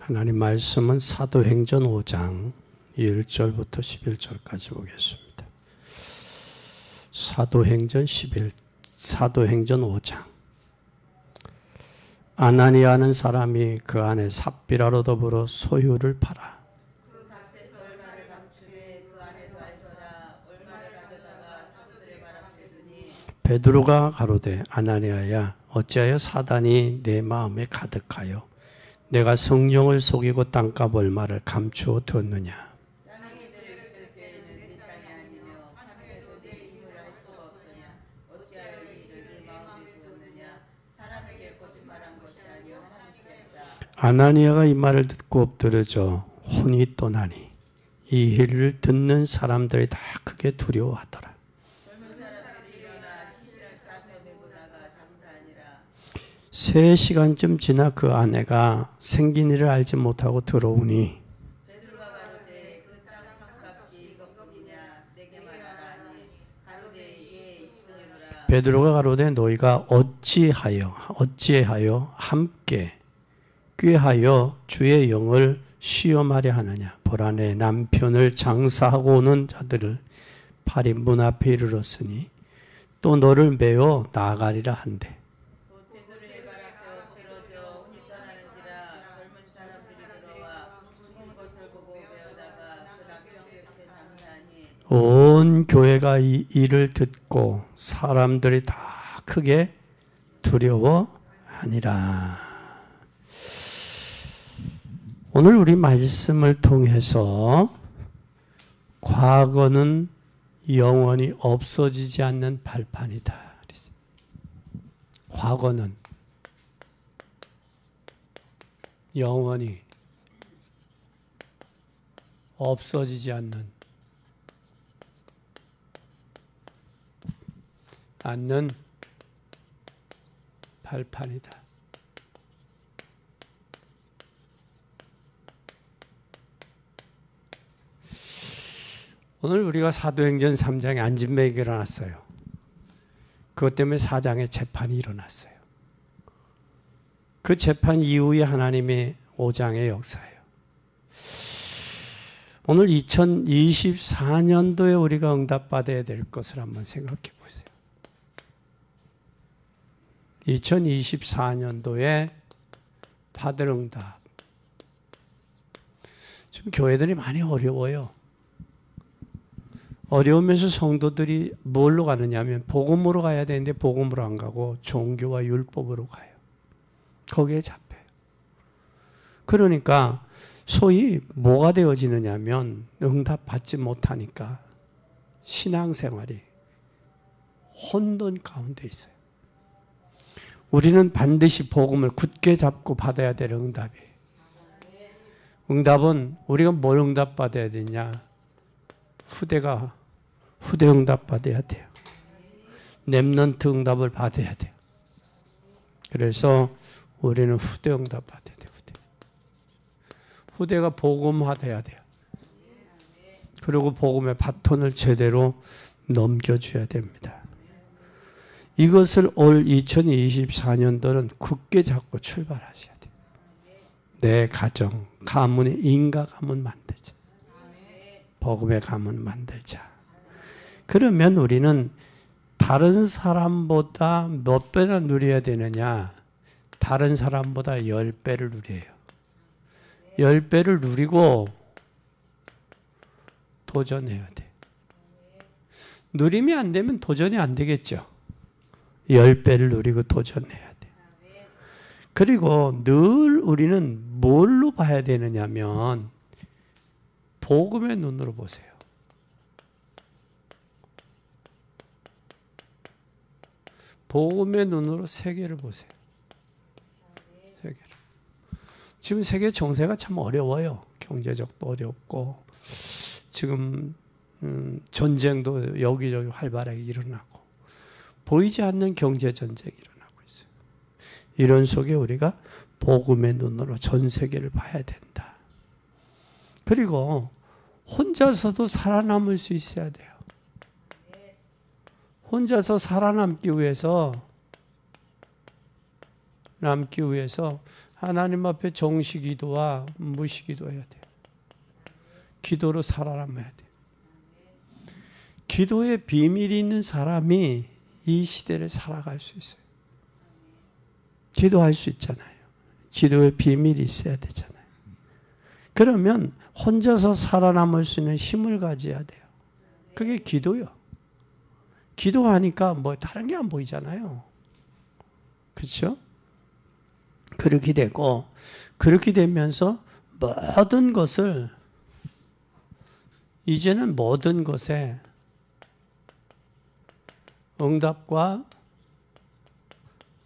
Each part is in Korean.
하나님 말씀은 사도행전 5장 1절부터 11절까지 보겠습니다. 사도행전 5장. 아나니아는 사람이 그 안에 삽비라로 더불어 소유를 팔아 그 값에서 얼마를 감추되 그 안에도 알더라. 얼마를 가져다가 사도들의 발 앞에 두니 베드로가 가로되 아나니아야 어찌하여 사단이 내 마음에 가득하여 내가 성령을 속이고 땅값 얼마를 감추어 두었느냐. 땅에 들을 있을 때에는 네 땅이 아니며 하늘에도 내 힘을 알 수가 없더냐. 어찌하여 이 일을 네 마음에 두었느냐. 사람에게 거짓말한 것이 아니요 하나님께로다. 아나니아가 이 말을 듣고 엎드려져 혼이 떠나니 이 일을 듣는 사람들이 다 크게 두려워하더라. 젊은 사람들이 일어나 시신을 싸서 메고 나가 장사하니라. 3시간쯤 지나 그 아내가 생긴 일을 알지 못하고 들어오니 베드로가 가로되 그 땅 값이 이것뿐이냐. 내게 말하라 하니 가로되 예 이뿐이로라. 베드로가 가로되 너희가 어찌하여 함께 꾀하여 주의 영을 시험하려 하느냐. 보라 내 남편을 장사하고 오는 자들을 팔이 문 앞에 이르렀으니 또 너를 메어 나가리라 한대. 곧 베드로의 발 앞에 엎드러져 혼이 떠나는지라. 젊은 사람들이 들어와 죽은 것을 보고 배우다가 그 남편 곁에 장사하니 온 교회가 이 일을 듣고 사람들이 다 크게 두려워하니라. 오늘 우리 말씀을 통해서 과거는 영원히 없어지지 않는 발판이다. 과거는 영원히 없어지지 않는 발판이다. 오늘 우리가 사도행전 3장에 안진뱅이가 일어났어요. 그것 때문에 4장에 재판이 일어났어요. 그 재판 이후에 하나님의 5장의 역사예요. 오늘 2024년도에 우리가 응답받아야 될 것을 한번 생각해 보세요. 2024년도에 받을 응답. 지금 교회들이 많이 어려워요. 어려우면서 성도들이 뭘로 가느냐 하면 복음으로 가야 되는데 복음으로 안 가고 종교와 율법으로 가요. 거기에 잡혀요. 그러니까 소위 뭐가 되어지느냐 하면 응답받지 못하니까 신앙생활이 혼돈 가운데 있어요. 우리는 반드시 복음을 굳게 잡고 받아야 될 응답이에요. 응답은 우리가 뭘 응답받아야 되냐? 후대 응답 받아야 돼요. 렘넌트 응답을 받아야 돼요. 그래서 우리는 후대 응답 받아야 돼요. 후대가 복음화돼야 돼요. 그리고 복음의 바톤을 제대로 넘겨줘야 됩니다. 이것을 올 2024년도는 굳게 잡고 출발하셔야 돼요. 내 가정, 가문의 인가 가문 만들자. 복음의 가문 만들자. 그러면 우리는 다른 사람보다 몇 배나 누려야 되느냐? 다른 사람보다 10배를 누려요. 10배를 누리고 도전해야 돼. 누리면 안 되면 도전이 안 되겠죠. 10배를 누리고 도전해야 돼. 그리고 늘 우리는 뭘로 봐야 되느냐면 복음의 눈으로 보세요. 복음의 눈으로 세계를 보세요. 세계를. 지금 세계 정세가 참 어려워요. 경제적도 어렵고 지금 전쟁도 여기저기 활발하게 일어나고 보이지 않는 경제 전쟁이 일어나고 있어요. 이런 속에 우리가 복음의 눈으로 전 세계를 봐야 된다. 그리고 혼자서도 살아남을 수 있어야 돼요. 혼자서 살아남기 위해서 남기 위해서 하나님 앞에 정시기도와 무시기도 해야 돼요. 기도로 살아남아야 돼요. 기도의 비밀이 있는 사람이 이 시대를 살아갈 수 있어요. 기도할 수 있잖아요. 기도의 비밀이 있어야 되잖아요. 그러면 혼자서 살아남을 수 있는 힘을 가져야 돼요. 그게 기도요. 기도하니까 뭐 다른 게 안 보이잖아요. 그렇죠? 그렇게 되고, 그렇게 되면서 모든 것을, 이제는 모든 것에 응답과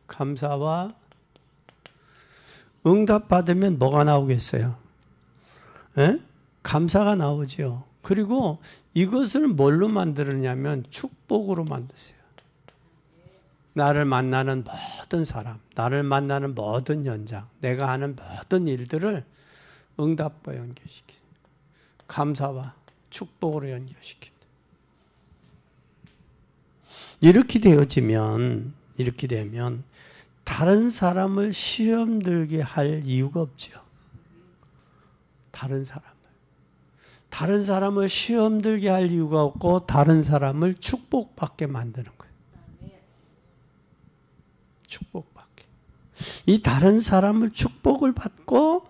감사와, 응답 받으면 뭐가 나오겠어요? 에? 감사가 나오죠. 그리고 이것을 뭘로 만들었냐면 축복으로 만드세요. 나를 만나는 모든 사람, 나를 만나는 모든 현장, 내가 하는 모든 일들을 응답과 연결시킵니다. 감사와 축복으로 연결시킵니다. 이렇게 되어지면, 이렇게 되면 다른 사람을 시험 들게 할 이유가 없죠. 다른 사람을 시험 들게 할 이유가 없고 다른 사람을 축복받게 만드는 거예요. 축복받게. 이 다른 사람을 축복을 받고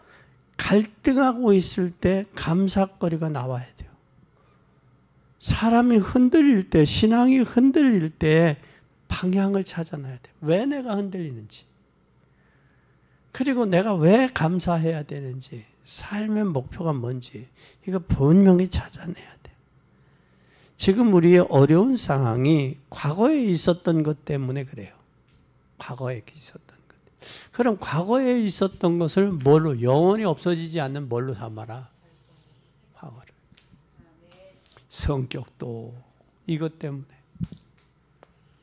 갈등하고 있을 때 감사거리가 나와야 돼요. 사람이 흔들릴 때, 신앙이 흔들릴 때 방향을 찾아놔야 돼요. 왜 내가 흔들리는지. 그리고 내가 왜 감사해야 되는지, 삶의 목표가 뭔지 이거 분명히 찾아내야 돼요. 지금 우리의 어려운 상황이 과거에 있었던 것 때문에 그래요. 과거에 있었던 것. 그럼 과거에 있었던 것을 뭘로, 영원히 없어지지 않는 뭘로 삼아라? 과거를. 성격도 이것 때문에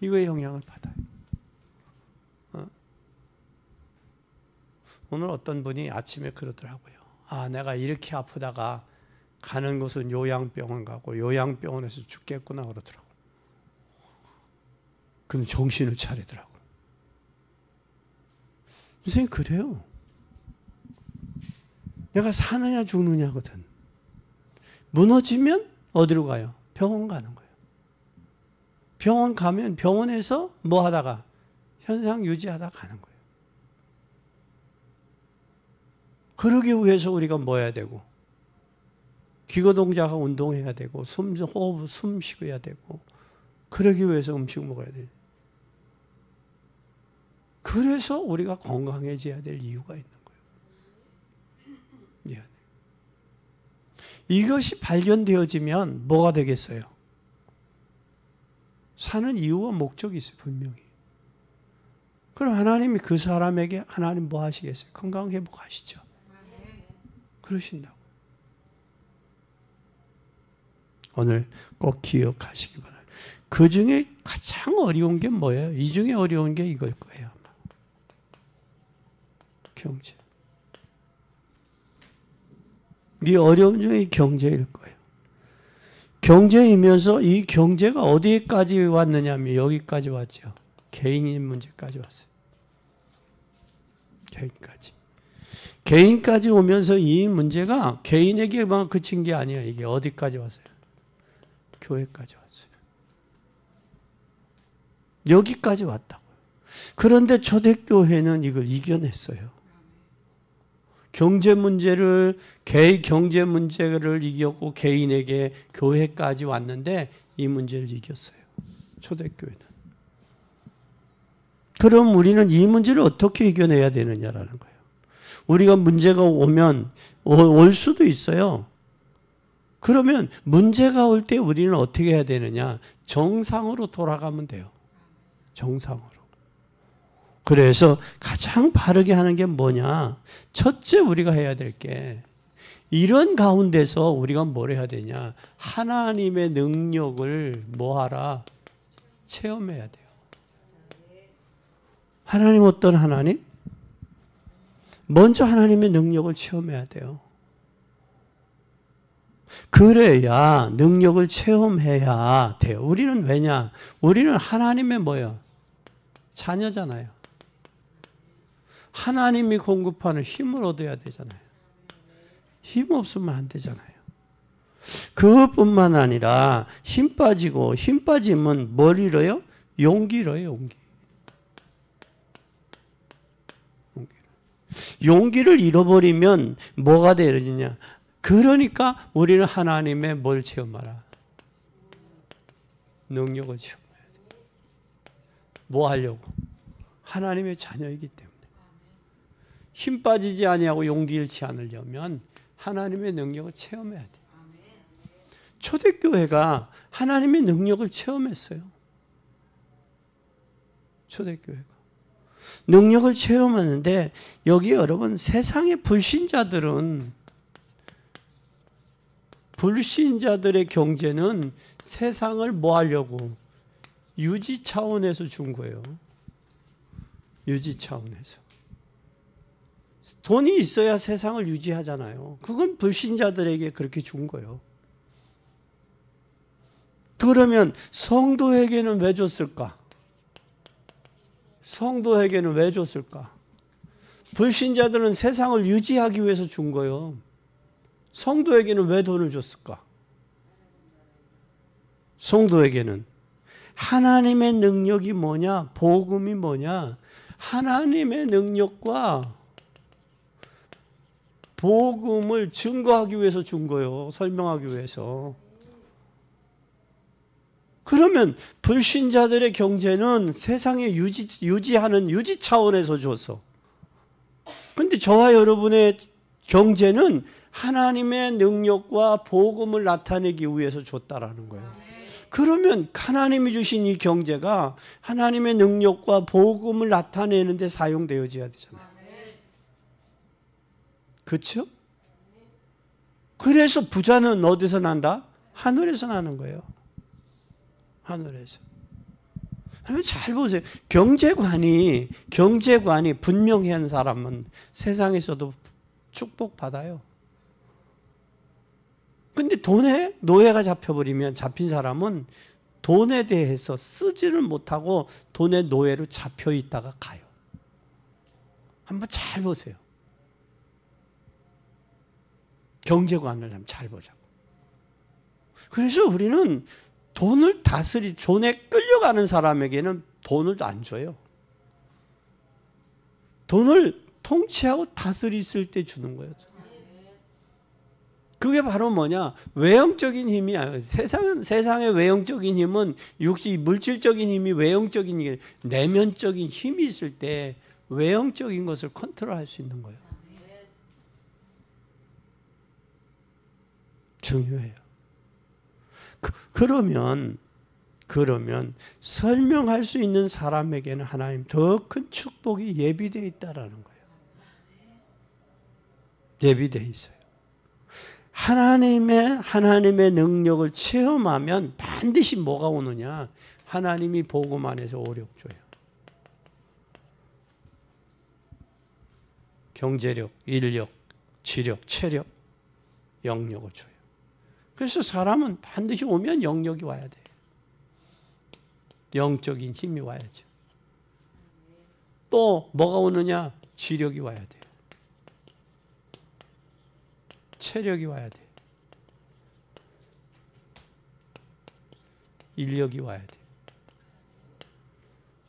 이거에 영향을 받아요. 오늘 어떤 분이 아침에 그러더라고요. 아, 내가 이렇게 아프다가 가는 곳은 요양병원 가고 요양병원에서 죽겠구나 그러더라고. 그럼 정신을 차리더라고. 선생님 그래요. 내가 사느냐 죽느냐거든. 무너지면 어디로 가요? 병원 가는 거예요. 병원 가면 병원에서 뭐 하다가 현상 유지하다 가는 거예요. 그러기 위해서 우리가 뭐 해야 되고, 기거동작하고 운동해야 되고, 호흡, 숨 쉬어야 되고, 그러기 위해서 음식 먹어야 돼요. 그래서 우리가 건강해져야 될 이유가 있는 거예요. 예. 이것이 발견되어지면 뭐가 되겠어요? 사는 이유와 목적이 있어요, 분명히. 그럼 하나님이 그 사람에게 하나님 뭐 하시겠어요? 건강 회복하시죠. 그러신다고. 오늘 꼭 기억하시기 바랍니다. 그 중에 가장 어려운 게 뭐예요? 이 중에 어려운 게 이걸 거예요. 아마. 경제. 이 어려움 중에 경제일 거예요. 경제이면서 이 경제가 어디까지 왔느냐면 여기까지 왔죠. 개인인 문제까지 왔어요. 개인까지. 개인까지 오면서 이 문제가 개인에게만 그친 게 아니에요. 이게 어디까지 왔어요? 교회까지 왔어요. 여기까지 왔다고요. 그런데 초대교회는 이걸 이겨냈어요. 경제 문제를 이겼고 개인에게 교회까지 왔는데 이 문제를 이겼어요. 초대교회는. 그럼 우리는 이 문제를 어떻게 이겨내야 되느냐라는 거예요. 우리가 문제가 오면 올 수도 있어요. 그러면 문제가 올 때 우리는 어떻게 해야 되느냐? 정상으로 돌아가면 돼요. 정상으로. 그래서 가장 바르게 하는 게 뭐냐? 첫째 우리가 해야 될 게 이런 가운데서 우리가 뭘 해야 되냐? 하나님의 능력을 뭐하라? 체험해야 돼요. 하나님 어떤 하나님? 먼저 하나님의 능력을 체험해야 돼요. 그래야 능력을 체험해야 돼요. 우리는 왜냐? 우리는 하나님의 뭐예요? 자녀잖아요. 하나님이 공급하는 힘을 얻어야 되잖아요. 힘 없으면 안 되잖아요. 그것뿐만 아니라 힘 빠지고, 힘 빠지면 뭘 잃어요? 용기 잃어요, 용기. 용기를 잃어버리면 뭐가 되느냐? 그러니까 우리는 하나님의 뭘 체험하라? 능력을 체험해야 돼. 뭐 하려고? 하나님의 자녀이기 때문에. 힘 빠지지 아니하고 용기 잃지 않으려면 하나님의 능력을 체험해야 돼. 초대교회가 하나님의 능력을 체험했어요. 초대교회가. 능력을 체험하는데 여기 여러분 세상의 불신자들의 경제는 세상을 뭐 하려고? 유지 차원에서 준 거예요. 유지 차원에서. 돈이 있어야 세상을 유지하잖아요. 그건 불신자들에게 그렇게 준 거예요. 그러면 성도에게는 왜 줬을까? 성도에게는 왜 줬을까? 불신자들은 세상을 유지하기 위해서 준 거예요. 성도에게는 왜 돈을 줬을까? 성도에게는 하나님의 능력이 뭐냐? 복음이 뭐냐? 하나님의 능력과 복음을 증거하기 위해서 준 거예요. 설명하기 위해서. 그러면 불신자들의 경제는 세상에 유지하는 유지 차원에서 줬어. 그런데 저와 여러분의 경제는 하나님의 능력과 복음을 나타내기 위해서 줬다라는 거예요. 그러면 하나님이 주신 이 경제가 하나님의 능력과 복음을 나타내는 데 사용되어져야 되잖아요. 그렇죠? 그래서 부자는 어디서 난다? 하늘에서 나는 거예요. 하늘에서. 잘 보세요. 경제관이 분명한 사람은 세상에서도 축복받아요. 근데 돈에 노예가 잡힌 사람은 돈에 대해서 쓰지를 못하고 돈의 노예로 잡혀 있다가 가요. 한번 잘 보세요. 경제관을 한번 잘 보자고. 그래서 우리는 돈에 끌려가는 사람에게는 돈을 안 줘요. 돈을 통치하고 다스릴 때 주는 거예요. 그게 바로 뭐냐? 외형적인 힘이 아니에요. 세상의 외형적인 힘은 물질적인 힘이 외형적인 힘이 내면적인 힘이 있을 때 외형적인 것을 컨트롤할 수 있는 거예요. 중요해요. 그러면 설명할 수 있는 사람에게는 하나님 더 큰 축복이 예비되어 있다라는 거예요. 예비되어 있어요. 하나님의 능력을 체험하면 반드시 뭐가 오느냐? 하나님이 복음 안에서 오력 줘요. 경제력, 인력, 지력, 체력, 영력을 줘요. 그래서 사람은 반드시 오면 영력이 와야 돼요. 영적인 힘이 와야죠. 또 뭐가 오느냐? 지력이 와야 돼요. 체력이 와야 돼요. 인력이 와야 돼요.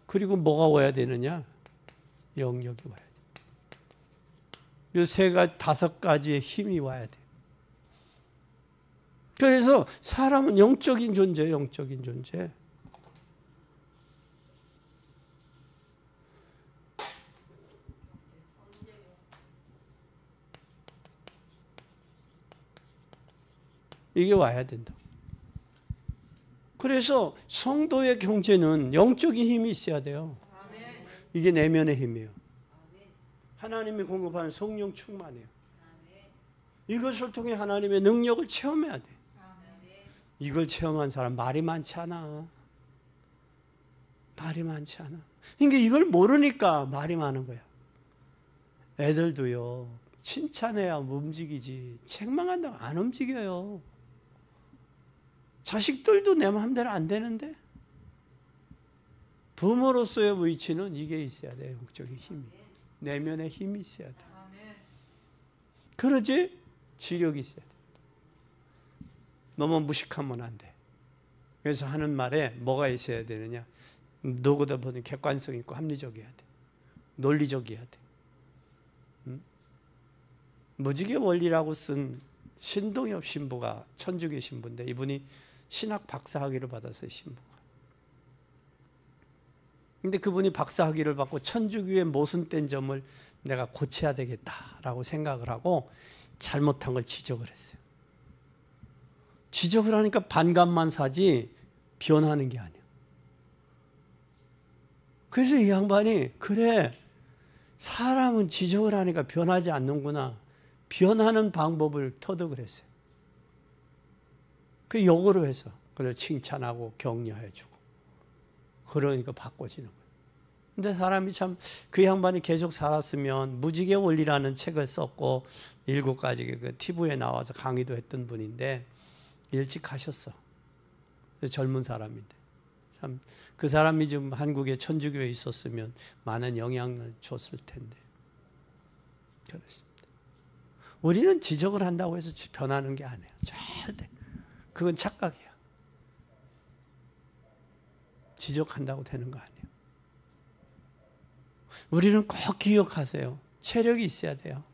그리고 뭐가 와야 되느냐? 영력이 와야 돼요. 이 세 가지, 5가지의 힘이 와야 돼요. 그래서 사람은 영적인 존재예요. 영적인 존재. 이게 와야 된다. 그래서 성도의 경제는 영적인 힘이 있어야 돼요. 이게 내면의 힘이에요. 하나님이 공급하는 성령 충만이에요. 이것을 통해 하나님의 능력을 체험해야 돼. 이걸 체험한 사람 말이 많지 않아. 말이 많지 않아. 그러니까 이걸 모르니까 말이 많은 거야. 애들도요. 칭찬해야 움직이지. 책망한다고 안 움직여요. 자식들도 내 마음대로 안 되는데 부모로서의 위치는 이게 있어야 돼요. 영적인 힘이. 내면에 힘이 있어야 돼. 그러지 지력이 있어야 돼. 너무 무식하면 안 돼. 그래서 하는 말에 뭐가 있어야 되느냐. 누구보다 보는 객관성 있고 합리적이어야 돼. 논리적이어야 돼. 무지개 원리라고 쓴 신동엽 신부가 천주교 신부인데 이분이 신학 박사학위를 받았어요. 신부가. 근데 그분이 박사학위를 받고 천주교의 모순된 점을 내가 고쳐야 되겠다라고 생각을 하고 잘못한 걸 지적을 했어요. 지적을 하니까 반감만 사지 변하는 게 아니야. 그래서 이 양반이 그래 사람은 지적을 하니까 변하지 않는구나. 변하는 방법을 터득을 했어요. 그 역으로 해서 그걸 칭찬하고 격려해주고 그러니까 바꿔지는 거예요. 근데 사람이 참 그 양반이 계속 살았으면 무지개 원리라는 책을 썼고 7가지 그 TV에 나와서 강의도 했던 분인데 일찍 가셨어. 젊은 사람인데 참 그 사람이 좀 한국의 천주교에 있었으면 많은 영향을 줬을 텐데 그렇습니다. 우리는 지적을 한다고 해서 변하는 게 아니에요. 절대. 그건 착각이에요. 지적한다고 되는 거 아니에요. 우리는 꼭 기억하세요. 체력이 있어야 돼요.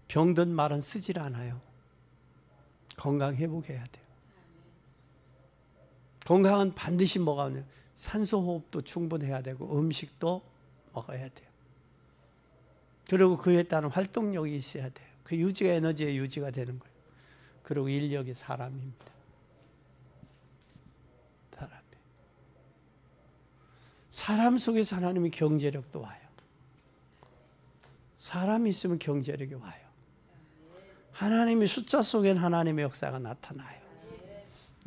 병든 말은 쓰질 않아요. 건강 회복해야 돼요. 건강은 반드시 뭐가 오냐. 산소호흡도 충분해야 되고 음식도 먹어야 돼요. 그리고 그에 따른 활동력이 있어야 돼요. 그 유지가 에너지의 유지가 되는 거예요. 그리고 인력이 사람입니다. 사람 속에서 하나님의 경제력도 와요. 사람이 있으면 경제력이 와요. 하나님의 숫자 속엔 하나님의 역사가 나타나요.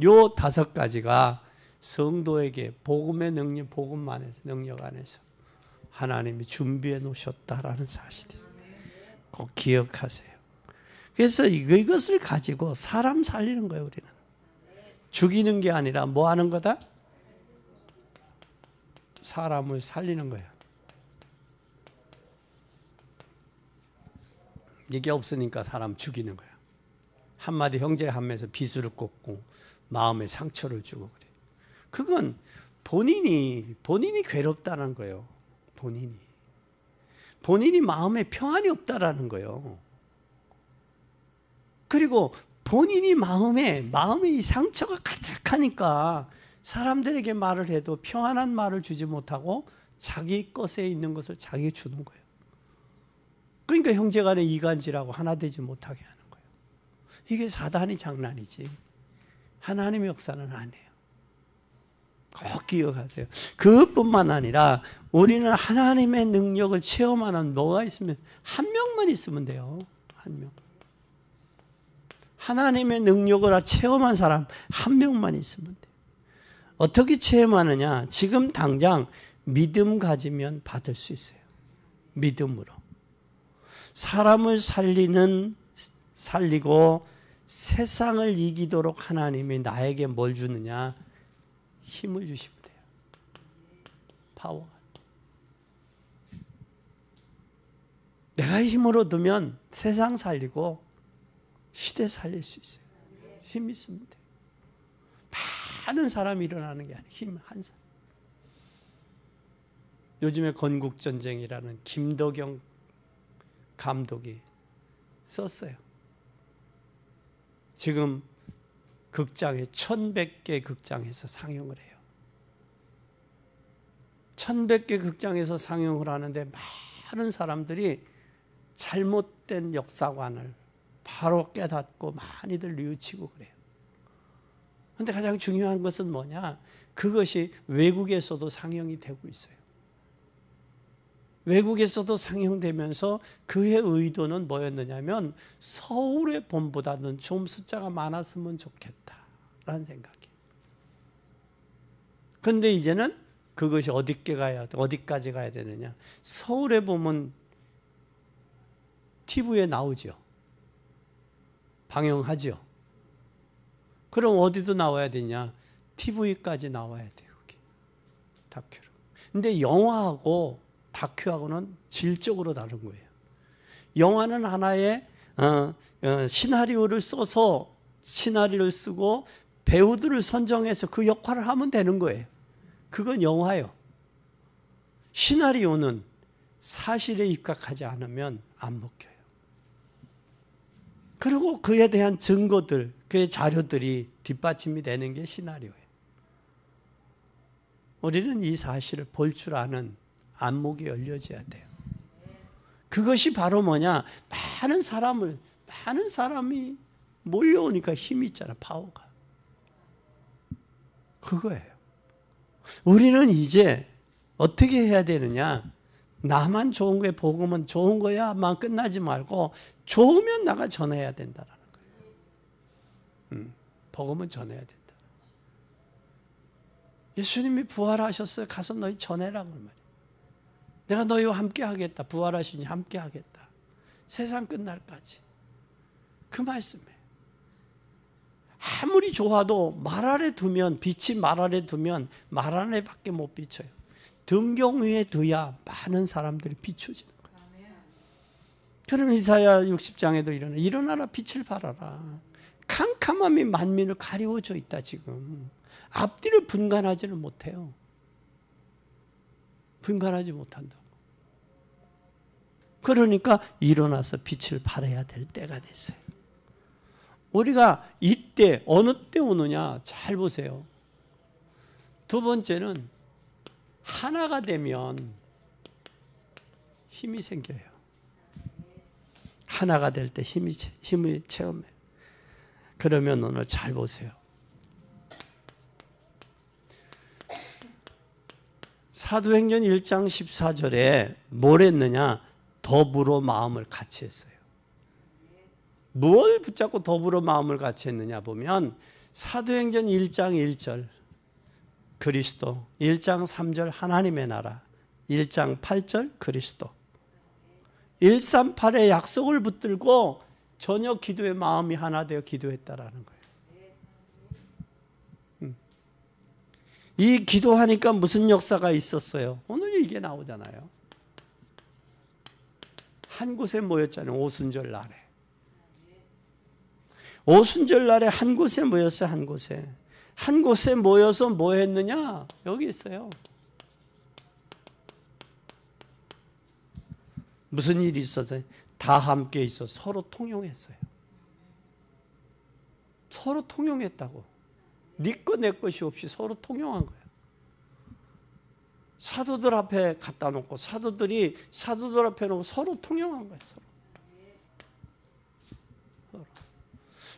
요 5가지가 성도에게 복음의 능력, 복음 안에서, 능력 안에서 하나님이 준비해 놓으셨다라는 사실이에요. 꼭 기억하세요. 그래서 이것을 가지고 사람 살리는 거예요, 우리는. 죽이는 게 아니라 뭐 하는 거다? 사람을 살리는 거예요. 이게 없으니까 사람 죽이는 거야. 한마디 형제 한매에서 비수를 꽂고 마음에 상처를 주고 그래. 그건 본인이 괴롭다는 거예요. 본인이 마음에 평안이 없다라는 거예요. 그리고 본인이 마음에 이 상처가 가득하니까 사람들에게 말을 해도 평안한 말을 주지 못하고 자기 것에 있는 것을 자기에게 주는 거예요. 그러니까 형제간에 이간질하고 하나 되지 못하게 하는 거예요. 이게 사단이 장난이지 하나님의 역사는 아니에요. 꼭 기억하세요. 그것뿐만 아니라 우리는 하나님의 능력을 체험하는 뭐가 있으면 한 명만 있으면 돼요. 한 명. 하나님의 능력을 체험한 사람 한 명만 있으면 돼요. 어떻게 체험하느냐? 지금 당장 믿음 가지면 받을 수 있어요. 믿음으로. 사람을 살리고 세상을 이기도록 하나님이 나에게 뭘 주느냐? 힘을 주시면 돼요. 파워. 내가 힘을 얻으면 세상 살리고 시대 살릴 수 있어요. 힘 있으면 돼요. 많은 사람이 일어나는 게 아니에요. 힘 한 사람. 요즘에 건국전쟁이라는 김덕영 감독이 썼어요. 지금 극장에 1100개 극장에서 상영을 해요. 1100개 극장에서 상영을 하는데 많은 사람들이 잘못된 역사관을 바로 깨닫고 많이들 뉘우치고 그래요. 그런데 가장 중요한 것은 뭐냐? 그것이 외국에서도 상영이 되고 있어요. 외국에서도 상영되면서 그의 의도는 뭐였느냐면 서울의 봄보다는 좀 숫자가 많았으면 좋겠다라는 생각이에요. 그런데 이제는 그것이 어디까지 가야 되느냐? 서울의 봄은 TV에 나오죠. 방영하죠. 그럼 어디도 나와야 되냐? TV까지 나와야 돼요. 다큐로. 근데 영화하고 다큐하고는 질적으로 다른 거예요. 영화는 하나의 시나리오를 써서 시나리오를 쓰고 배우들을 선정해서 그 역할을 하면 되는 거예요. 그건 영화예요. 시나리오는 사실에 입각하지 않으면 안 먹혀요. 그리고 그에 대한 증거들, 그의 자료들이 뒷받침이 되는 게 시나리오예요. 우리는 이 사실을 볼 줄 아는 안목이 열려져야 돼요. 그것이 바로 뭐냐? 많은 사람이 몰려오니까 힘이 있잖아, 파워가. 그거예요. 우리는 이제 어떻게 해야 되느냐? 나만 좋은 거에 복음은 좋은 거야만 끝나지 말고 좋으면 나가 전해야 된다라는 거예요. 복음은 전해야 된다. 예수님이 부활하셨어요. 가서 너희 전해라고 말이에요. 내가 너희와 함께 하겠다. 부활하시니 함께 하겠다. 세상 끝날까지. 그 말씀이에요. 아무리 좋아도 말 아래 두면, 빛이 말 아래 두면 말 아래밖에 못 비춰요. 등경 위에 둬야 많은 사람들이 비춰지는 거예요. 그럼 이사야 60장에도 일어나라 빛을 발하라. 캄캄함이 만민을 가리워져 있다 지금. 앞뒤를 분간하지는 못해요. 분간하지 못한다고. 그러니까 일어나서 빛을 발해야 될 때가 됐어요. 우리가 이때 어느 때 오느냐 잘 보세요. 두 번째는 하나가 되면 힘이 생겨요. 하나가 될 때 힘을 체험해요. 그러면 오늘 잘 보세요. 사도행전 1장 14절에 뭘 했느냐? 더불어 마음을 같이 했어요. 뭘 붙잡고 더불어 마음을 같이 했느냐 보면 사도행전 1장 1절 그리스도, 1장 3절 하나님의 나라, 1장 8절 그리스도. 138의 약속을 붙들고 저녁 기도의 마음이 하나 되어 기도했다라는 거예요. 이 기도하니까 무슨 역사가 있었어요? 오늘 이게 나오잖아요. 한 곳에 모였잖아요. 오순절 날에. 오순절 날에 한 곳에 모였어요. 한 곳에. 한 곳에 모여서 뭐 했느냐? 여기 있어요. 무슨 일이 있었어요? 다 함께 있어 서로 통용했어요. 서로 통용했다고. 네 것 내 것이 없이 서로 통용한 거예요. 사도들 앞에 갖다 놓고 사도들이 사도들 앞에 놓고 서로 통용한 거예요.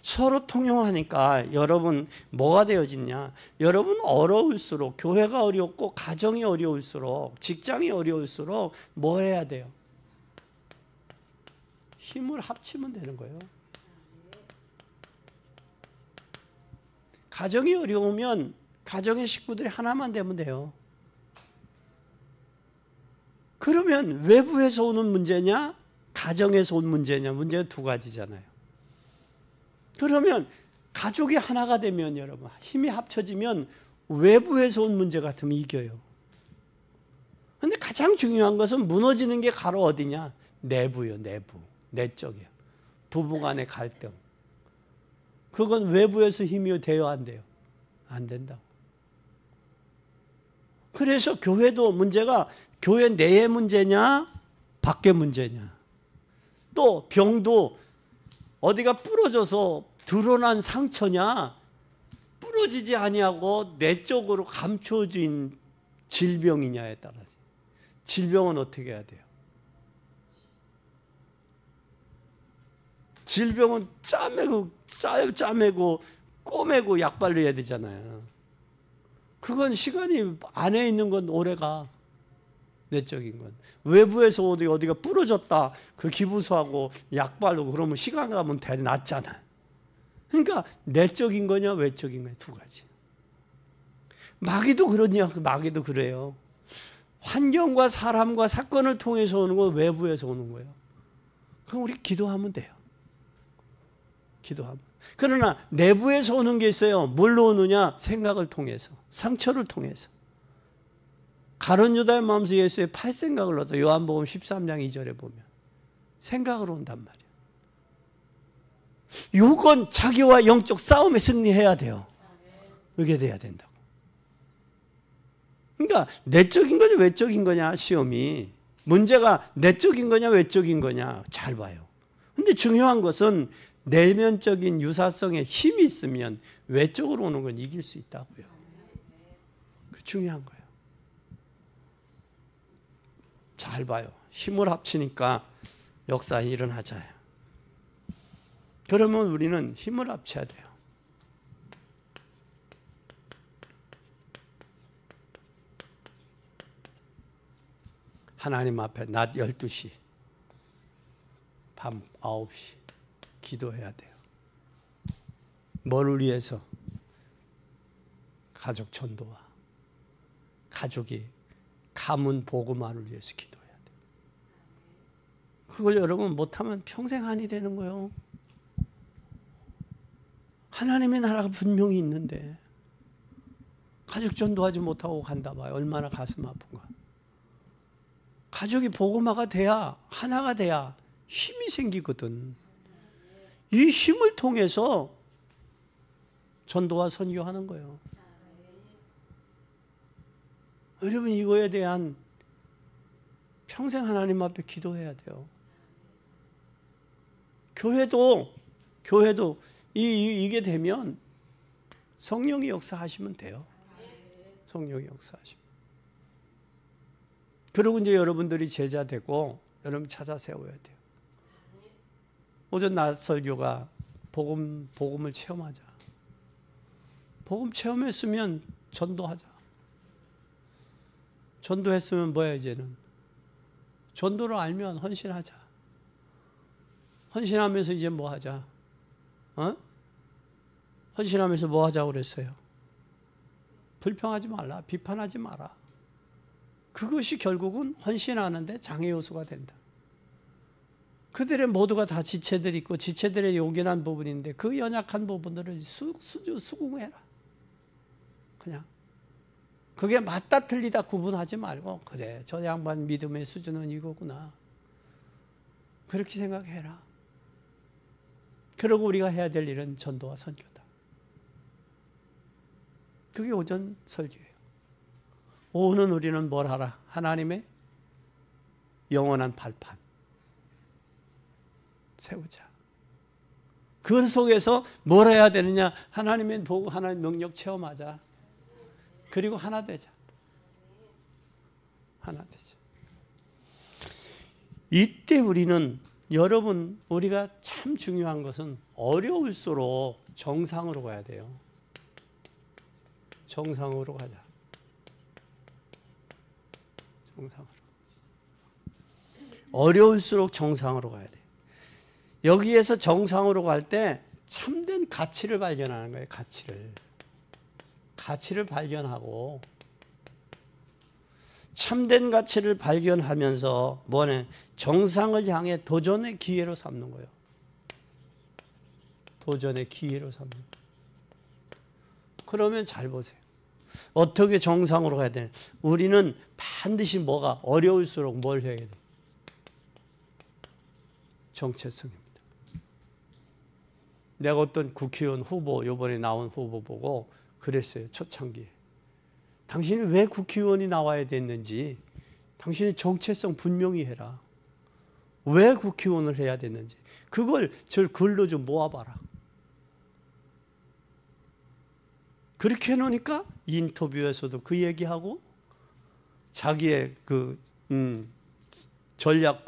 서로 통용하니까 여러분 뭐가 되어지냐? 여러분 어려울수록 교회가 어렵고 가정이 어려울수록 직장이 어려울수록 뭐 해야 돼요? 힘을 합치면 되는 거예요. 가정이 어려우면 가정의 식구들이 하나만 되면 돼요. 그러면 외부에서 오는 문제냐? 가정에서 온 문제냐? 문제가 두 가지잖아요. 그러면 가족이 하나가 되면 여러분 힘이 합쳐지면 외부에서 온 문제 같으면 이겨요. 그런데 가장 중요한 것은 무너지는 게 바로 어디냐? 내부요. 내부. 내적이요. 부부간의 갈등. 그건 외부에서 힘이 돼요? 안 돼요? 안 된다고. 그래서 교회도 문제가 교회 내의 문제냐? 밖의 문제냐? 또 병도 어디가 부러져서 드러난 상처냐? 부러지지 아니하고 내적으로 감춰진 질병이냐에 따라서. 질병은 어떻게 해야 돼요? 질병은 짜매고 꼬매고 약 발라야 되잖아요. 그건 시간이 안에 있는 건 오래가. 내적인 건. 외부에서 어디가 부러졌다. 그 기부소하고 약 바르고 그러면 시간 가면 낫잖아. 그러니까 내적인 거냐 외적인 거냐 두 가지. 마귀도 그러냐? 마귀도 그래요. 환경과 사람과 사건을 통해서 오는 건 외부에서 오는 거예요. 그럼 우리 기도하면 돼요. 기도하면. 그러나 내부에서 오는 게 있어요. 뭘로 오느냐? 생각을 통해서, 상처를 통해서. 가룟 유다의 마음에서 예수의 팔 생각을 얻어. 요한복음 13장 2절에 보면 생각으로 온단 말이에요. 이건 자기와 영적 싸움에 승리해야 돼요. 이게 돼야 된다고. 그러니까 내적인 거냐 외적인 거냐 시험이. 문제가 내적인 거냐 외적인 거냐 잘 봐요. 근데 중요한 것은 내면적인 유사성에 힘이 있으면 외적으로 오는 건 이길 수 있다고요. 그 중요한 거예요. 잘 봐요. 힘을 합치니까 역사에 일어나자요. 그러면 우리는 힘을 합쳐야 돼요. 하나님 앞에 낮 12시, 밤 9시 기도해야 돼요. 뭘 위해서? 가족 전도와 가족이 가문 복음화를 위해서 기도해야 돼요. 그걸 여러분 못하면 평생 한이 되는 거예요. 하나님의 나라가 분명히 있는데 가족 전도하지 못하고 간다 봐요. 얼마나 가슴 아픈가. 가족이 복음화가 돼야, 하나가 돼야 힘이 생기거든. 이 힘을 통해서 전도와 선교하는 거예요. 여러분 이거에 대한 평생 하나님 앞에 기도해야 돼요. 교회도 이게 되면 성령이 역사하시면 돼요. 성령이 역사하시면. 그리고 이제 여러분들이 제자 되고 여러분 찾아 세워야 돼요. 오전 낮 설교가 복음을 체험하자. 복음 체험했으면 전도하자. 전도했으면 뭐야 이제는? 전도를 알면 헌신하자. 헌신하면서 이제 뭐 하자? 헌신하면서 뭐 하자고 그랬어요? 불평하지 말라. 비판하지 마라. 그것이 결국은 헌신하는데 장애 요소가 된다. 그들의 모두가 다 지체들이 있고 지체들의 요긴한 부분인데 그 연약한 부분들을 수긍해라. 그냥 그게 맞다 틀리다 구분하지 말고 그래 저 양반 믿음의 수준은 이거구나. 그렇게 생각해라. 그러고 우리가 해야 될 일은 전도와 선교다. 그게 오전 설교예요. 오후는 우리는 뭘 하라? 하나님의 영원한 발판 세우자. 그 속에서 뭘 해야 되느냐? 하나님의 보고 하나님의 능력 체험하자. 그리고 하나 되자. 하나 되자. 이때 우리는 여러분 우리가 참 중요한 것은 어려울수록 정상으로 가야 돼요. 정상으로 가자. 정상으로. 어려울수록 정상으로 가야 돼. 여기에서 정상으로 갈 때 참된 가치를 발견하는 거예요. 가치를 발견하고 참된 가치를 발견하면서 뭐네? 정상을 향해 도전의 기회로 삼는 거예요. 도전의 기회로 삼는 거예요. 그러면 잘 보세요. 어떻게 정상으로 가야 되냐? 우리는 반드시 뭐가 어려울수록 뭘 해야 돼? 정체성입니다. 내가 어떤 국회의원 후보, 이번에 나온 후보 보고 그랬어요. 초창기에. 당신이 왜 국회의원이 나와야 됐는지 당신의 정체성 분명히 해라. 왜 국회의원을 해야 됐는지 그걸 글로 좀 모아봐라. 그렇게 해놓으니까 인터뷰에서도 그 얘기하고 자기의 전략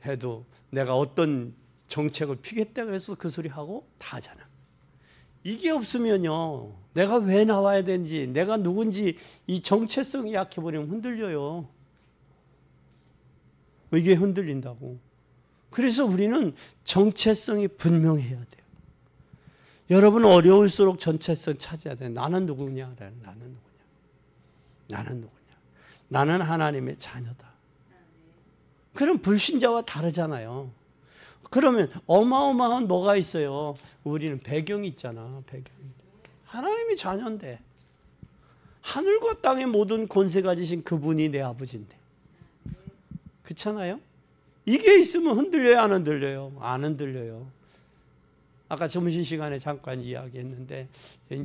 해도 내가 어떤 정책을 피겠다고 해서 그 소리 하고 다 하잖아. 이게 없으면요. 내가 왜 나와야 되는지 내가 누군지 이 정체성이 약해버리면 흔들려요. 이게 흔들린다고. 그래서 우리는 정체성이 분명해야 돼요. 여러분 어려울수록 정체성 찾아야 돼요. 나는 누구냐? 나는 누구냐? 나는 하나님의 자녀다. 그럼 불신자와 다르잖아요. 그러면 어마어마한 뭐가 있어요? 우리는 배경이 있잖아. 배경이. 하나님의 자녀인데 하늘과 땅의 모든 권세 가지신 그분이 내 아버지인데. 그렇잖아요? 이게 있으면 흔들려요, 안 흔들려요? 안 흔들려요. 아까 점심시간에 잠깐 이야기했는데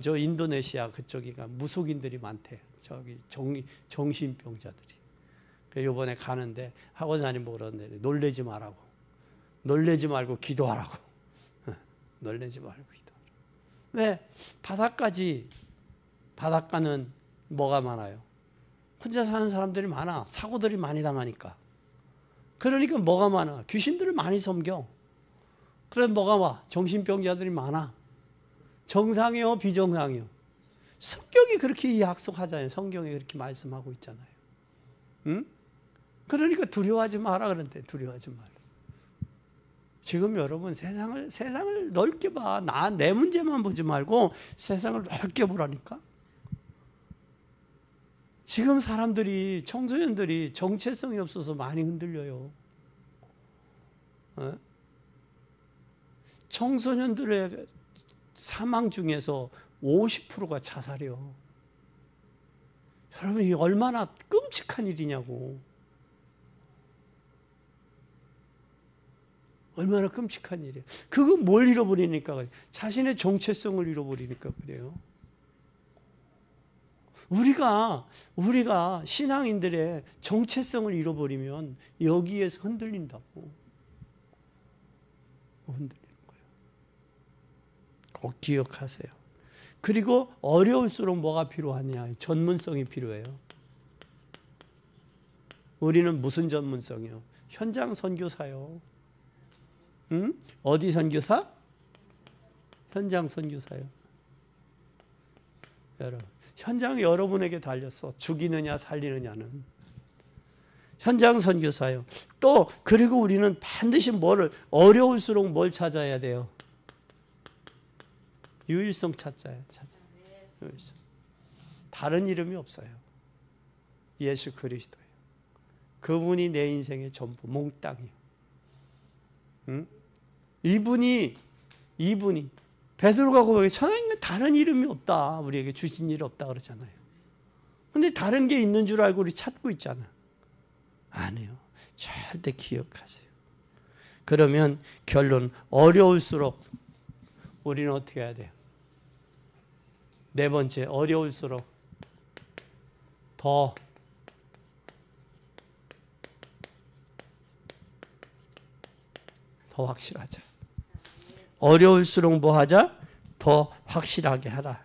저 인도네시아 그쪽이가 무속인들이 많대요. 저기 정신병자들이. 이번에 가는데 학원사님 그러는데 놀래지 말라고. 놀래지 말고 기도하라고. 놀래지 말고 기도하라고. 왜? 바닷가는 뭐가 많아요? 혼자 사는 사람들이 많아. 사고들이 많이 당하니까. 그러니까 뭐가 많아? 귀신들을 많이 섬겨. 그래 뭐가 와? 정신병자들이 많아. 정상이요, 비정상이요. 성경이 그렇게 약속하잖아요. 성경에 그렇게 말씀하고 있잖아요. 응? 그러니까 두려워하지 마라 그런데 두려워하지 마라. 지금 여러분 세상을 넓게 봐. 내 문제만 보지 말고 세상을 넓게 보라니까. 지금 사람들이 청소년들이 정체성이 없어서 많이 흔들려요. 청소년들의 사망 중에서 50%가 자살이요. 여러분 이게 얼마나 끔찍한 일이냐고. 얼마나 끔찍한 일이에요. 그거 뭘 잃어버리니까 자신의 정체성을 잃어버리니까 그래요. 우리가 신앙인들의 정체성을 잃어버리면 여기에서 흔들린다고. 흔들리는 거예요. 꼭 기억하세요. 그리고 어려울수록 뭐가 필요하냐? 전문성이 필요해요. 우리는 무슨 전문성이요? 현장 선교사요. 응? 어디 선교사? 현장 선교사요. 여러분, 현장이 여러분에게 달렸어. 죽이느냐 살리느냐는. 현장 선교사요. 또 그리고 우리는 반드시 어려울수록 뭘 찾아야 돼요? 유일성 찾아요. 유일성. 다른 이름이 없어요. 예수 그리스도예요. 그분이 내 인생의 전부, 몽땅이요. 응? 이분이 베드로가 고백해 천하에 다른 이름이 없다. 우리에게 주신 일 없다 그러잖아요. 근데 다른 게 있는 줄 알고 우리 찾고 있잖아. 아니요. 절대 기억하세요. 그러면 결론, 어려울수록 우리는 어떻게 해야 돼요? 네 번째, 어려울수록 더 확실하자. 어려울수록 뭐 하자? 더 확실하게 하라.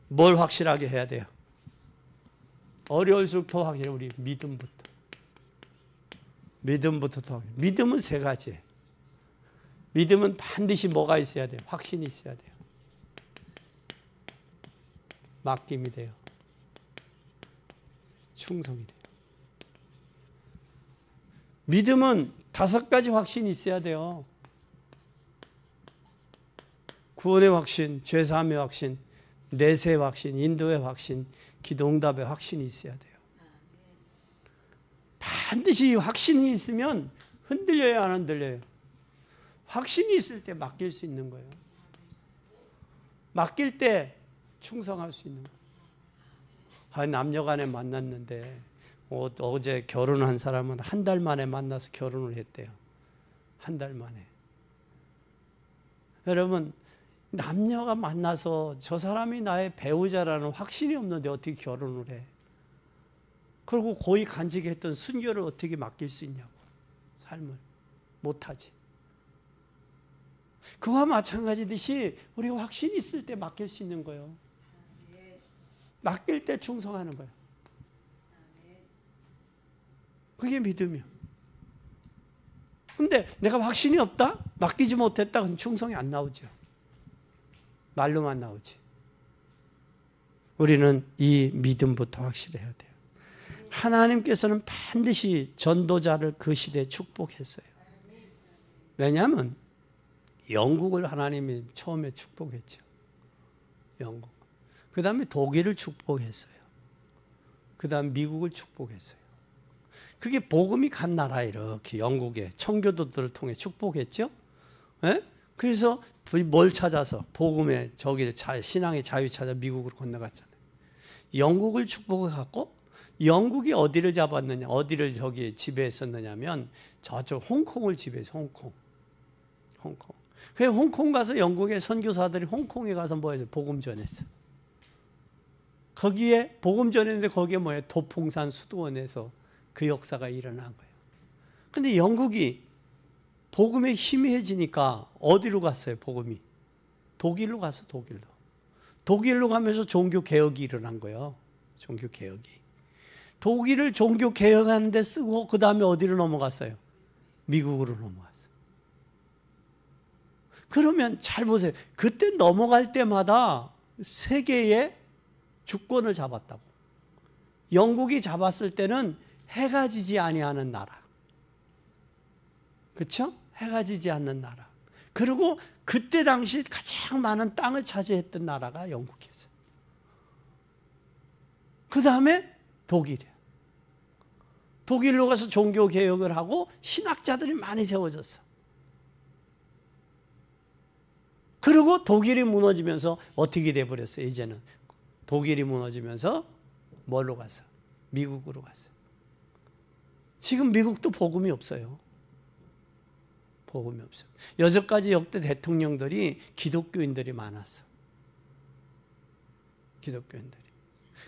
뭘 확실하게 해야 돼요? 어려울수록 더 확실해. 우리 믿음부터 더. 믿음은 세 가지. 믿음은 반드시 뭐가 있어야 돼요? 확신이 있어야 돼요. 맡김이 돼요. 충성이 돼요. 믿음은 5가지 확신이 있어야 돼요. 구원의 확신, 죄사함의 확신, 내세의 확신, 인도의 확신, 기도응답의 확신이 있어야 돼요. 반드시 확신이 있으면 흔들려요, 안 흔들려요? 확신이 있을 때 맡길 수 있는 거예요. 맡길 때 충성할 수 있는 거예요. 남녀간에 만났는데 어제 결혼한 사람은 한 달 만에 만나서 결혼을 했대요. 한 달 만에. 여러분, 남녀가 만나서 저 사람이 나의 배우자라는 확신이 없는데 어떻게 결혼을 해? 그리고 고이 간직했던 순교를 어떻게 맡길 수 있냐고. 삶을. 못하지. 그와 마찬가지듯이 우리가 확신이 있을 때 맡길 수 있는 거예요. 맡길 때 충성하는 거예요. 그게 믿음이야. 근데 내가 확신이 없다? 맡기지 못했다? 그럼 충성이 안 나오죠. 말로만 나오지. 우리는 이 믿음부터 확실해야 돼요. 하나님께서는 반드시 전도자를 그 시대에 축복했어요. 왜냐하면 영국을 하나님이 처음에 축복했죠. 영국. 그 다음에 독일을 축복했어요. 그 다음 미국을 축복했어요. 그게 복음이 간 나라 이렇게 영국에 청교도들을 통해 축복했죠. 네? 그래서 뭘 찾아서 복음의 신앙의 자유 찾아 미국으로 건너갔잖아요. 영국을 축복해 갖고 영국이 어디를 잡았느냐, 어디를 저기 지배했었느냐면 저쪽 홍콩을 지배했어. 홍콩. 그래서 홍콩 가서 영국의 선교사들이 홍콩에 가서 뭐 해서 복음 전했어. 거기에 복음 전했는데 거기에 뭐예요? 도풍산 수도원에서 그 역사가 일어난 거예요. 근데 영국이 복음에 희미해지니까 어디로 갔어요? 복음이 독일로 가서 독일로 가면서 종교 개혁이 일어난 거예요. 종교 개혁이. 독일을 종교 개혁하는 데 쓰고 그 다음에 어디로 넘어갔어요? 미국으로 넘어갔어요. 그러면 잘 보세요. 그때 넘어갈 때마다 세계의 주권을 잡았다고. 영국이 잡았을 때는 해가 지지 아니하는 나라. 그렇죠? 해가 지지 않는 나라. 그리고 그때 당시 가장 많은 땅을 차지했던 나라가 영국이었어요. 그 다음에 독일이에요. 독일로 가서 종교 개혁을 하고 신학자들이 많이 세워졌어. 그리고 독일이 무너지면서 어떻게 돼버렸어요? 이제는 독일이 무너지면서 뭘로 갔어? 미국으로 갔어. 지금 미국도 복음이 없어요. 복음이 없어요. 여태까지 역대 대통령들이 기독교인들이 많았어. 기독교인들이.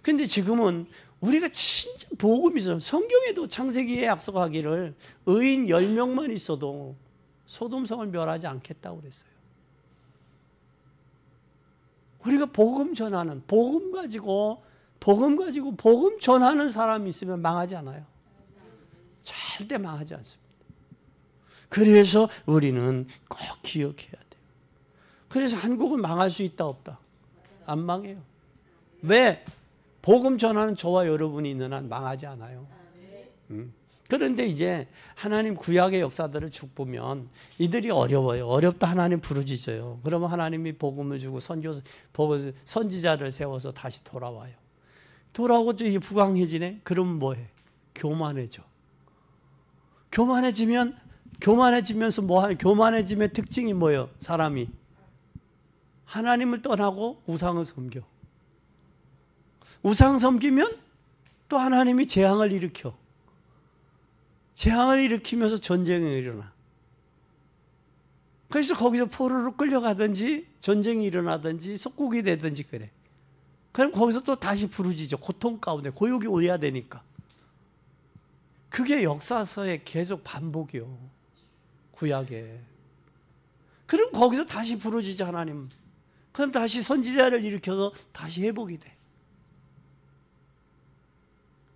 근데 지금은 우리가 진짜 복음이 있어요. 성경에도 창세기에 약속하기를 의인 10명만 있어도 소돔성을 멸하지 않겠다고 그랬어요. 우리가 복음 전하는, 복음 가지고 복음 전하는 사람이 있으면 망하지 않아요. 절대 망하지 않습니다. 그래서 우리는 꼭 기억해야 돼요. 그래서 한국은 망할 수 있다 없다? 안 망해요. 왜? 복음 전하는 저와 여러분이 있는 한 망하지 않아요. 그런데 이제 하나님 구약의 역사들을 쭉 보면 이들이 어려워요. 어렵다 하나님 부르짖어요. 그러면 하나님이 복음을 주고 선지자를 세워서 다시 돌아와요. 돌아오고 이게 부강해지네? 그러면 뭐해? 교만해져. 교만해지면서 뭐하냐? 교만해짐의 특징이 뭐예요? 사람이 하나님을 떠나고 우상을 섬겨. 우상 섬기면 또 하나님이 재앙을 일으켜. 재앙을 일으키면서 전쟁이 일어나. 그래서 거기서 포로로 끌려가든지 전쟁이 일어나든지 속국이 되든지 그래. 그럼 거기서 또 다시 부르짖어. 고통 가운데 고욕이 오야 되니까. 그게 역사서에 계속 반복이요. 구약에. 그럼 거기서 다시 부르짖어 하나님. 그럼 다시 선지자를 일으켜서 다시 회복이 돼.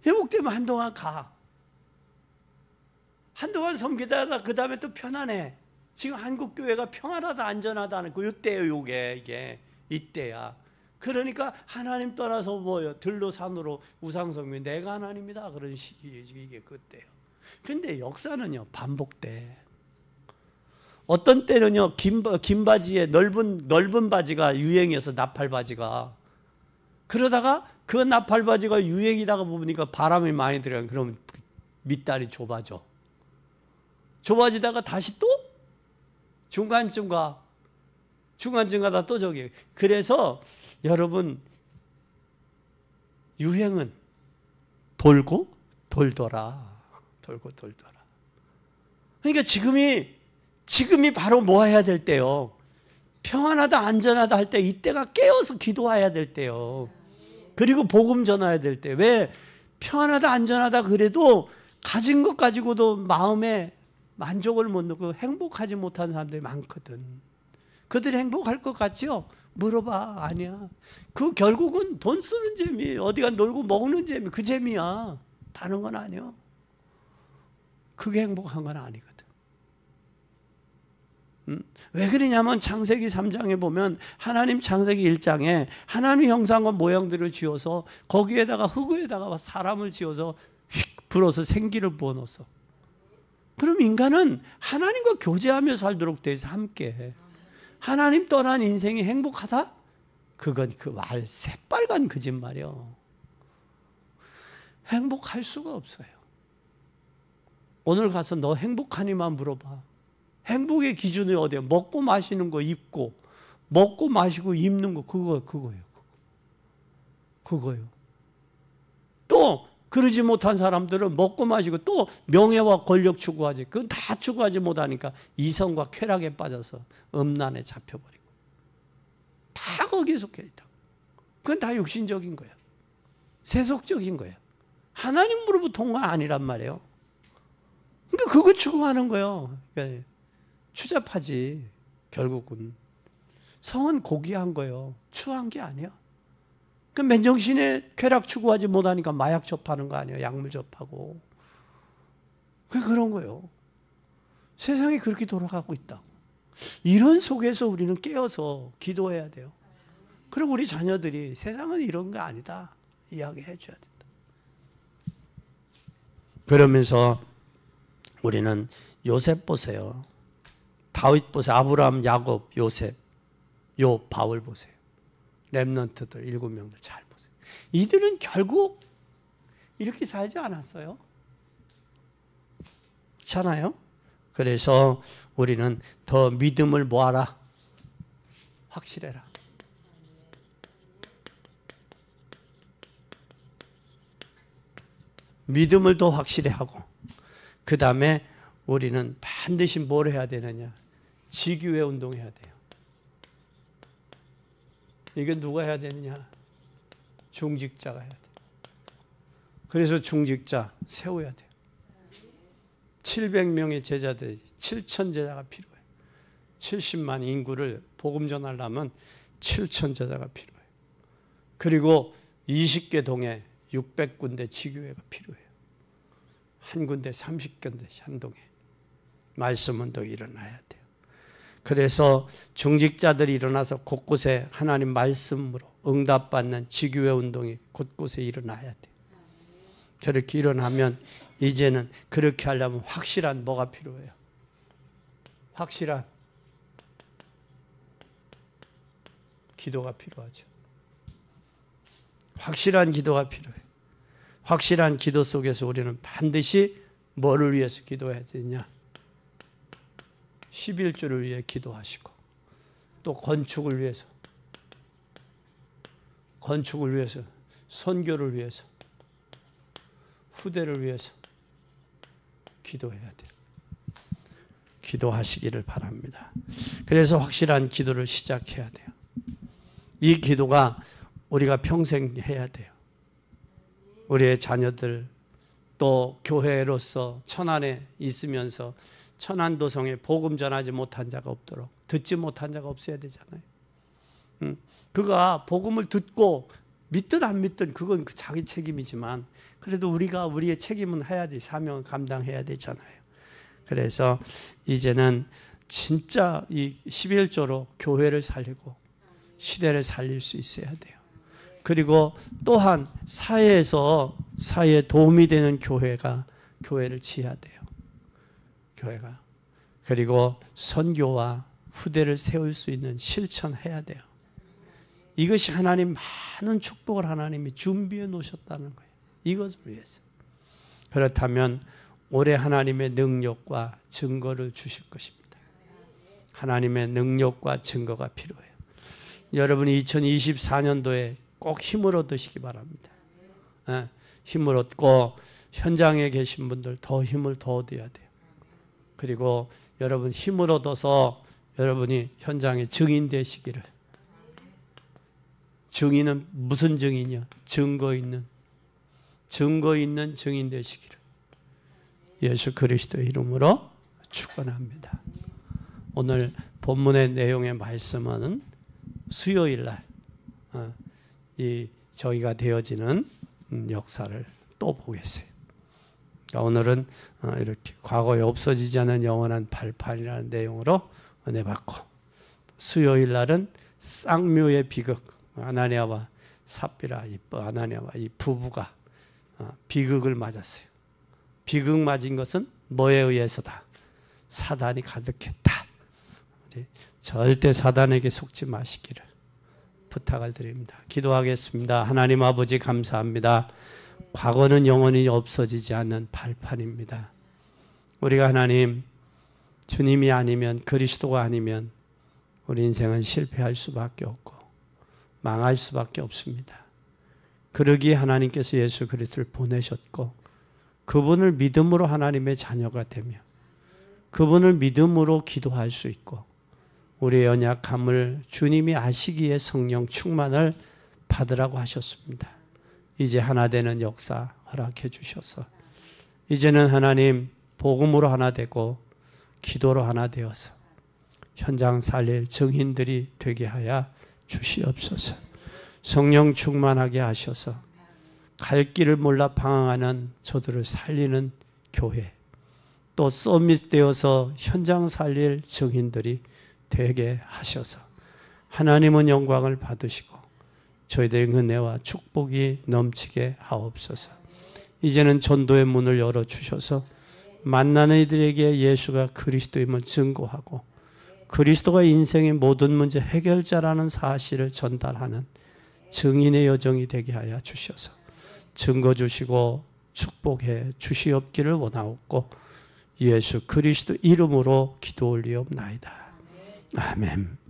회복되면 한동안 가. 한동안 섬기다가 그 다음에 또 편안해. 지금 한국 교회가 평안하다 안전하다는 거 이때예요. 이게 이때야. 그러니까 하나님 떠나서 뭐요? 들로 산으로 우상 섬기 내가 하나님이다 그런 시기예요. 이게 그때요. 근데 역사는요 반복돼. 어떤 때는요 긴 바지에 넓은 바지가 유행해서 나팔 바지가. 그러다가 그 나팔 바지가 유행이다가 보니까 바람이 많이 들어가요. 그러면 밑다리 좁아져. 좁아지다가 다시 또 중간쯤 가다 또 저기. 그래서 여러분 유행은 돌고 돌더라. 그러니까 지금이 바로 뭐 해야 될 때요. 평안하다 안전하다 할 때 이때가 깨어서 기도해야 될 때요. 그리고 복음 전해야 될 때. 왜? 평안하다 안전하다 그래도 가진 것 가지고도 마음에 만족을 못 누고 행복하지 못한 사람들이 많거든. 그들이 행복할 것 같지요? 물어봐. 아니야. 그 결국은 돈 쓰는 재미, 어디가 놀고 먹는 재미, 그 재미야. 다른 건 아니야. 그게 행복한 건 아니거든. 왜 그러냐면 창세기 3장에 보면 하나님 창세기 1장에 하나님 형상과 모양대로 지어서 거기에다가 흙에다가 사람을 지어서 휙 불어서 생기를 부어넣었어. 그럼 인간은 하나님과 교제하며 살도록 돼 있어. 함께. 하나님 떠난 인생이 행복하다? 그건 그 말 새빨간 거짓말이요. 행복할 수가 없어요. 오늘 가서 너 행복하니만 물어봐. 행복의 기준이 어디야? 먹고 마시는 거 입고 먹고 마시고 입는 거 그거예요. 그러지 못한 사람들은 먹고 마시고 또 명예와 권력 추구하지. 그건 다 추구하지 못하니까 이성과 쾌락에 빠져서 음란에 잡혀버리고 다 거기에 속해 있다. 그건 다 육신적인 거예요. 세속적인 거예요. 하나님으로부터 온 거 아니란 말이에요. 그러니까 그거 추구하는 거예요. 그러니까 추잡하지. 결국은 성은 고귀한 거예요. 추한 게 아니야. 그 맨정신에 쾌락 추구하지 못하니까 마약 접하는 거 아니에요. 약물 접하고. 그런 거예요. 세상이 그렇게 돌아가고 있다고. 이런 속에서 우리는 깨어서 기도해야 돼요. 그리고 우리 자녀들이 세상은 이런 거 아니다 이야기해 줘야 된다. 그러면서 우리는 요셉 보세요. 다윗 보세요. 아브라함, 야곱, 요셉, 요 바울 보세요. 렘넌트들 7명들 잘 보세요. 이들은 결국 이렇게 살지 않았어요. 그렇잖아요. 그래서 우리는 더 믿음을 모아라. 확실해라. 믿음을 더 확실히 하고 그 다음에 우리는 반드시 뭘 해야 되느냐. 지교회 운동해야 돼요. 이게 누가 해야 되느냐? 중직자가 해야 돼요. 그래서 중직자 세워야 돼요. 700명의 제자들이 7천 제자가 필요해요. 70만 인구를 복음 전하려면 7천 제자가 필요해요. 그리고 20개 동에 600군데 지교회가 필요해요. 한 군데 30군데 한 동에. 말씀은 더 일어나야 돼요. 그래서 중직자들이 일어나서 곳곳에 하나님 말씀으로 응답받는 지교회 운동이 곳곳에 일어나야 돼요. 저렇게 일어나면 이제는 그렇게 하려면 확실한 뭐가 필요해요? 확실한 기도가 필요하죠. 확실한 기도가 필요해요. 확실한 기도 속에서 우리는 반드시 뭐를 위해서 기도해야 되냐? 11조를 위해 기도하시고 또 건축을 위해서 선교를 위해서 후대를 위해서 기도해야 돼요. 기도하시기를 바랍니다. 그래서 확실한 기도를 시작해야 돼요. 이 기도가 우리가 평생 해야 돼요. 우리의 자녀들 또 교회로서 천안에 있으면서 천안도성에 복음 전하지 못한 자가 없도록 듣지 못한 자가 없어야 되잖아요. 그가 복음을 듣고 믿든 안 믿든 그건 자기 책임이지만 그래도 우리가 우리의 책임은 해야지 사명을 감당해야 되잖아요. 그래서 이제는 진짜 이 11조로 교회를 살리고 시대를 살릴 수 있어야 돼요. 그리고 또한 사회에 도움이 되는 교회를 지어야 돼요. 교회가. 그리고 선교와 후대를 세울 수 있는 실천해야 돼요. 이것이 하나님 많은 축복을 하나님이 준비해 놓으셨다는 거예요. 이것을 위해서. 그렇다면 올해 하나님의 능력과 증거를 주실 것입니다. 하나님의 능력과 증거가 필요해요. 여러분이 2024년도에 꼭 힘을 얻으시기 바랍니다. 힘을 얻고 현장에 계신 분들 더 힘을 더 얻어야 돼요. 그리고 여러분 힘을 얻어서 여러분이 현장에 증인 되시기를. 증인은 무슨 증인이요? 증거 있는 증인 되시기를 예수 그리스도의 이름으로 축원합니다. 오늘 본문의 내용의 말씀은 수요일 날 저희가 되어지는 역사를 또 보겠어요. 그러니까 오늘은 이렇게 과거에 없어지지 않은 영원한 발판이라는 내용으로 은혜 받고 수요일 날은 쌍묘의 비극 아나니아와 삽비라 아나니아와 이 부부가 비극을 맞았어요. 비극 맞은 것은 뭐에 의해서다? 사단이 가득했다. 절대 사단에게 속지 마시기를 부탁을 드립니다. 기도하겠습니다. 하나님 아버지 감사합니다. 과거는 영원히 없어지지 않는 발판입니다. 우리가 하나님 주님이 아니면 그리스도가 아니면 우리 인생은 실패할 수밖에 없고 망할 수밖에 없습니다. 그러기에 하나님께서 예수 그리스도를 보내셨고 그분을 믿음으로 하나님의 자녀가 되며 그분을 믿음으로 기도할 수 있고 우리의 연약함을 주님이 아시기에 성령 충만을 받으라고 하셨습니다. 이제 하나 되는 역사 허락해 주셔서 이제는 하나님 복음으로 하나 되고 기도로 하나 되어서 현장 살릴 증인들이 되게 하여 주시옵소서. 성령 충만하게 하셔서 갈 길을 몰라 방황하는 저들을 살리는 교회, 또 서밋되어서 현장 살릴 증인들이 되게 하셔서 하나님은 영광을 받으시고 저희들의 은혜와 축복이 넘치게 하옵소서. 이제는 전도의 문을 열어주셔서 만나는 이들에게 예수가 그리스도임을 증거하고 그리스도가 인생의 모든 문제 해결자라는 사실을 전달하는 증인의 여정이 되게 하여 주셔서 증거 주시고 축복해 주시옵기를 원하옵고 예수 그리스도 이름으로 기도 올리옵나이다. 아멘.